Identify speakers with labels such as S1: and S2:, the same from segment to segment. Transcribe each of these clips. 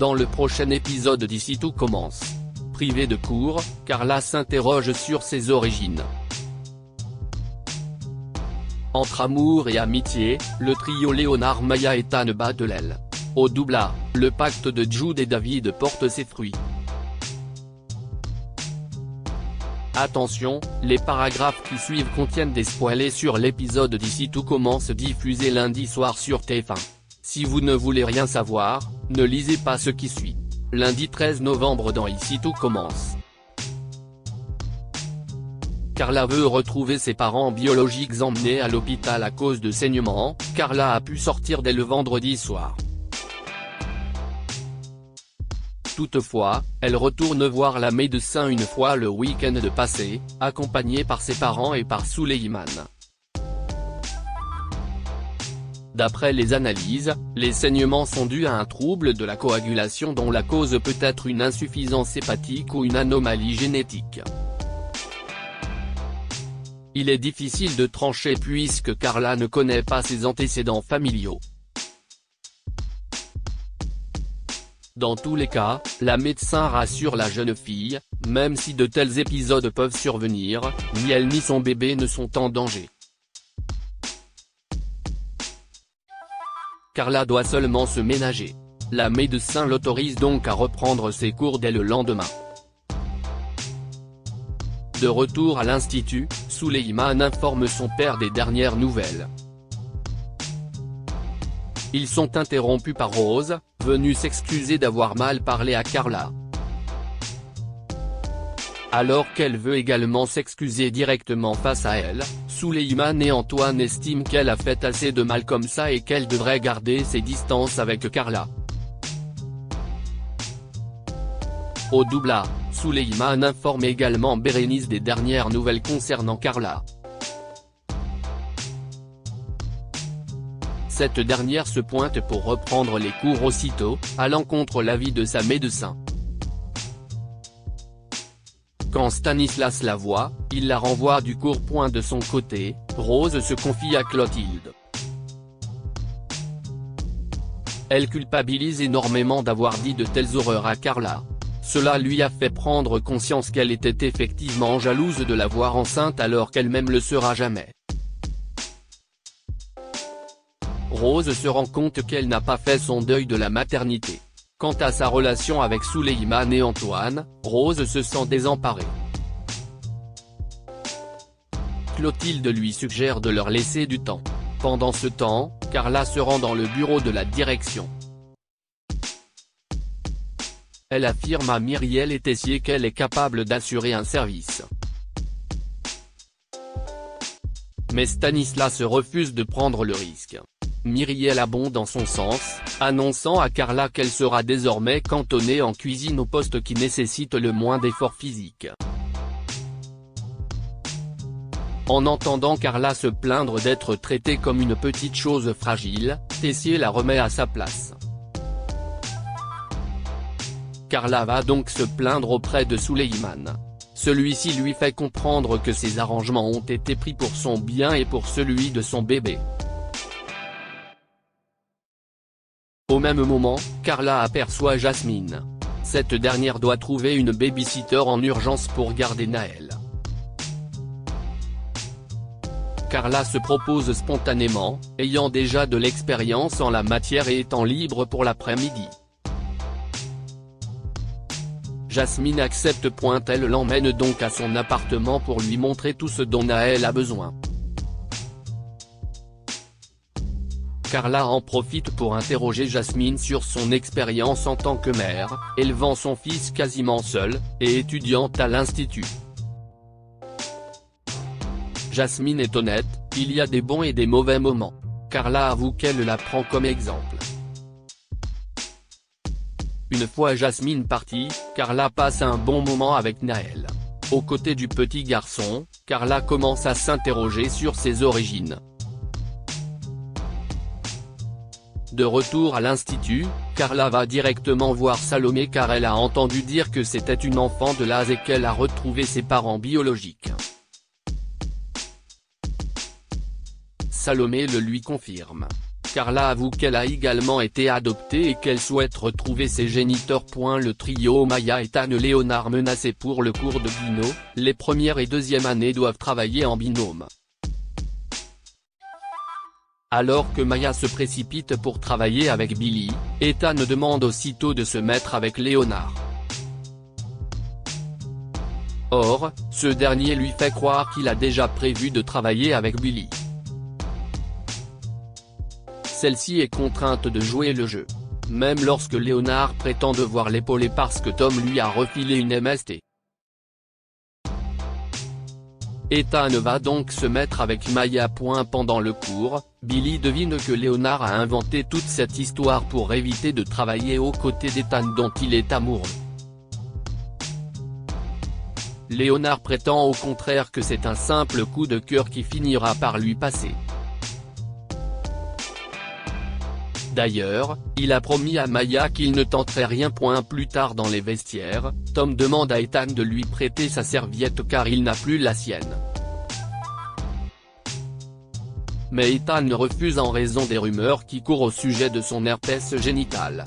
S1: Dans le prochain épisode d'Ici tout commence. Privée de cours, Carla s'interroge sur ses origines. Entre amour et amitié, le trio Léonard Maya et Anne bat de l'aile. Au double A, le pacte de Jude et David porte ses fruits. Attention, les paragraphes qui suivent contiennent des spoilers sur l'épisode d'Ici tout commence diffusé lundi soir sur TF1. Si vous ne voulez rien savoir, ne lisez pas ce qui suit. Lundi 13 novembre dans Ici tout commence. Carla veut retrouver ses parents biologiques emmenés à l'hôpital à cause de saignements. Carla a pu sortir dès le vendredi soir. Toutefois, elle retourne voir la médecin une fois le week-end passé, accompagnée par ses parents et par Souleymane. D'après les analyses, les saignements sont dus à un trouble de la coagulation dont la cause peut être une insuffisance hépatique ou une anomalie génétique. Il est difficile de trancher puisque Carla ne connaît pas ses antécédents familiaux. Dans tous les cas, la médecin rassure la jeune fille, même si de tels épisodes peuvent survenir, ni elle ni son bébé ne sont en danger. Carla doit seulement se ménager. La médecin l'autorise donc à reprendre ses cours dès le lendemain. De retour à l'institut, Souleymane informe son père des dernières nouvelles. Ils sont interrompus par Rose, venue s'excuser d'avoir mal parlé à Carla. Alors qu'elle veut également s'excuser directement face à elle, Souleymane et Antoine estiment qu'elle a fait assez de mal comme ça et qu'elle devrait garder ses distances avec Carla. Au double A, Souleymane informe également Bérénice des dernières nouvelles concernant Carla. Cette dernière se pointe pour reprendre les cours aussitôt, allant contre l'avis de sa médecin. Quand Stanislas la voit, il la renvoie du cours. De son côté, Rose se confie à Clotilde. Elle culpabilise énormément d'avoir dit de telles horreurs à Carla. Cela lui a fait prendre conscience qu'elle était effectivement jalouse de la voir enceinte alors qu'elle-même le sera jamais. Rose se rend compte qu'elle n'a pas fait son deuil de la maternité. Quant à sa relation avec Souleymane et Antoine, Rose se sent désemparée. Clotilde lui suggère de leur laisser du temps. Pendant ce temps, Carla se rend dans le bureau de la direction. Elle affirme à Myriel et Tessier qu'elle est capable d'assurer un service. Mais Stanislas refuse de prendre le risque. Myriel abonde dans son sens, annonçant à Carla qu'elle sera désormais cantonnée en cuisine au poste qui nécessite le moins d'efforts physiques. En entendant Carla se plaindre d'être traitée comme une petite chose fragile, Tessier la remet à sa place. Carla va donc se plaindre auprès de Souleymane. Celui-ci lui fait comprendre que ces arrangements ont été pris pour son bien et pour celui de son bébé. Au même moment, Carla aperçoit Jasmine. Cette dernière doit trouver une baby-sitter en urgence pour garder Naël. Carla se propose spontanément, ayant déjà de l'expérience en la matière et étant libre pour l'après-midi. Jasmine accepte. Elle l'emmène donc à son appartement pour lui montrer tout ce dont Naël a besoin. Carla en profite pour interroger Jasmine sur son expérience en tant que mère, élevant son fils quasiment seule, et étudiante à l'institut. Jasmine est honnête, il y a des bons et des mauvais moments. Carla avoue qu'elle la prend comme exemple. Une fois Jasmine partie, Carla passe un bon moment avec Naël. Aux côtés du petit garçon, Carla commence à s'interroger sur ses origines. De retour à l'institut, Carla va directement voir Salomé car elle a entendu dire que c'était une enfant de l'ASE et qu'elle a retrouvé ses parents biologiques. Salomé le lui confirme. Carla avoue qu'elle a également été adoptée et qu'elle souhaite retrouver ses géniteurs. Le trio Maya Ethan Léonard menacé pour le cours de Guino, les première et deuxième années doivent travailler en binôme. Alors que Maya se précipite pour travailler avec Billy, Ethan demande aussitôt de se mettre avec Léonard. Or, ce dernier lui fait croire qu'il a déjà prévu de travailler avec Billy. Celle-ci est contrainte de jouer le jeu, même lorsque Léonard prétend devoir l'épauler parce que Tom lui a refilé une MST. Ethan va donc se mettre avec Maya. Pendant le cours, Billy devine que Léonard a inventé toute cette histoire pour éviter de travailler aux côtés d'Ethan dont il est amoureux. Léonard prétend au contraire que c'est un simple coup de cœur qui finira par lui passer. D'ailleurs, il a promis à Maya qu'il ne tenterait rien. Plus tard dans les vestiaires, Tom demande à Ethan de lui prêter sa serviette car il n'a plus la sienne. Mais Ethan refuse en raison des rumeurs qui courent au sujet de son herpès génital.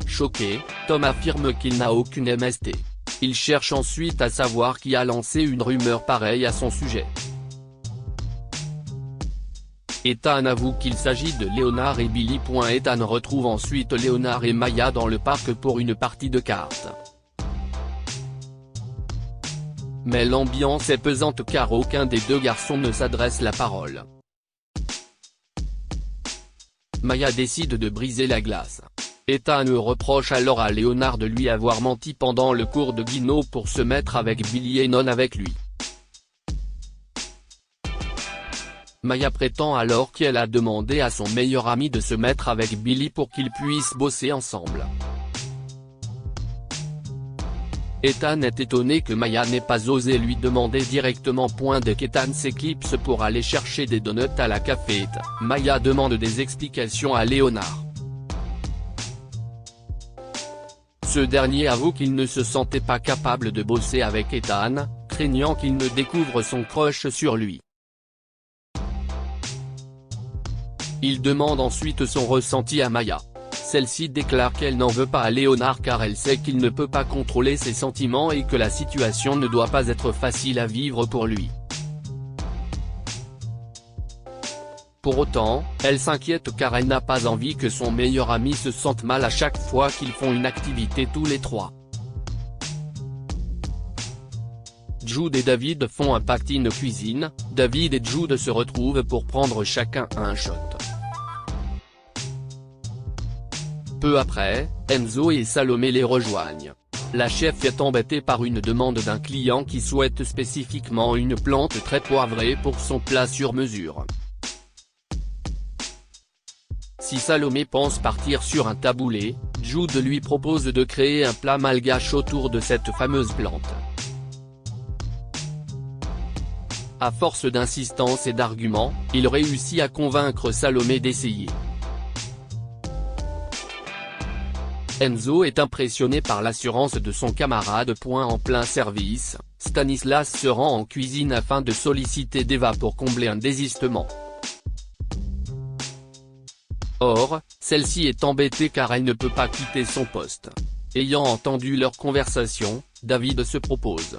S1: Choqué, Tom affirme qu'il n'a aucune MST. Il cherche ensuite à savoir qui a lancé une rumeur pareille à son sujet. Ethan avoue qu'il s'agit de Léonard et Billy. Ethan retrouve ensuite Léonard et Maya dans le parc pour une partie de cartes. Mais l'ambiance est pesante car aucun des deux garçons ne s'adresse la parole. Maya décide de briser la glace. Ethan reproche alors à Léonard de lui avoir menti pendant le cours de Guino pour se mettre avec Billy et non avec lui. Maya prétend alors qu'elle a demandé à son meilleur ami de se mettre avec Billy pour qu'ils puissent bosser ensemble. Ethan est étonné que Maya n'ait pas osé lui demander directement. Dès qu'Ethan s'éclipse pour aller chercher des donuts à la cafette, Maya demande des explications à Léonard. Ce dernier avoue qu'il ne se sentait pas capable de bosser avec Ethan, craignant qu'il ne découvre son crush sur lui. Il demande ensuite son ressenti à Maya. Celle-ci déclare qu'elle n'en veut pas à Léonard car elle sait qu'il ne peut pas contrôler ses sentiments et que la situation ne doit pas être facile à vivre pour lui. Pour autant, elle s'inquiète car elle n'a pas envie que son meilleur ami se sente mal à chaque fois qu'ils font une activité tous les trois. Jude et David font un pactine cuisine. David et Jude se retrouvent pour prendre chacun un shot. Peu après, Enzo et Salomé les rejoignent. La chef est embêtée par une demande d'un client qui souhaite spécifiquement une plante très poivrée pour son plat sur mesure. Si Salomé pense partir sur un taboulé, Jude lui propose de créer un plat malgache autour de cette fameuse plante. À force d'insistance et d'arguments, il réussit à convaincre Salomé d'essayer. Enzo est impressionné par l'assurance de son camarade. En plein service, Stanislas se rend en cuisine afin de solliciter Deva pour combler un désistement. Or, celle-ci est embêtée car elle ne peut pas quitter son poste. Ayant entendu leur conversation, David se propose.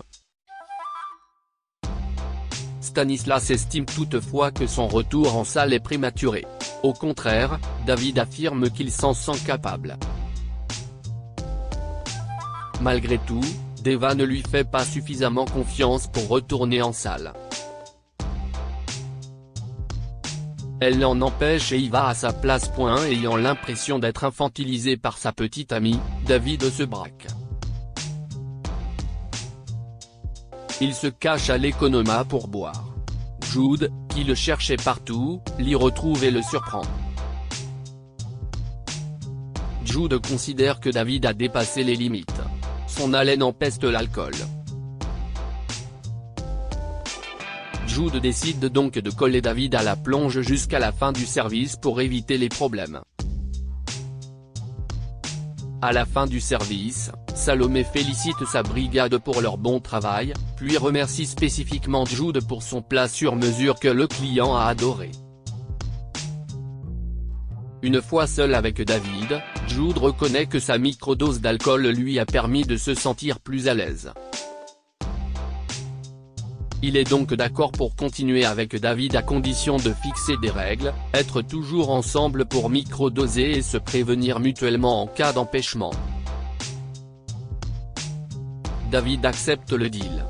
S1: Stanislas estime toutefois que son retour en salle est prématuré. Au contraire, David affirme qu'il s'en sent capable. Malgré tout, Deva ne lui fait pas suffisamment confiance pour retourner en salle. Elle l'en empêche et y va à sa place. Ayant l'impression d'être infantilisé par sa petite amie, David se braque. Il se cache à l'Economa pour boire. Jude, qui le cherchait partout, l'y retrouve et le surprend. Jude considère que David a dépassé les limites. Son haleine empeste l'alcool. Jude décide donc de coller David à la plonge jusqu'à la fin du service pour éviter les problèmes. À la fin du service, Salomé félicite sa brigade pour leur bon travail, puis remercie spécifiquement Jude pour son plat sur mesure que le client a adoré. Une fois seul avec David, Jude reconnaît que sa microdose d'alcool lui a permis de se sentir plus à l'aise. Il est donc d'accord pour continuer avec David à condition de fixer des règles, être toujours ensemble pour microdoser et se prévenir mutuellement en cas d'empêchement. David accepte le deal.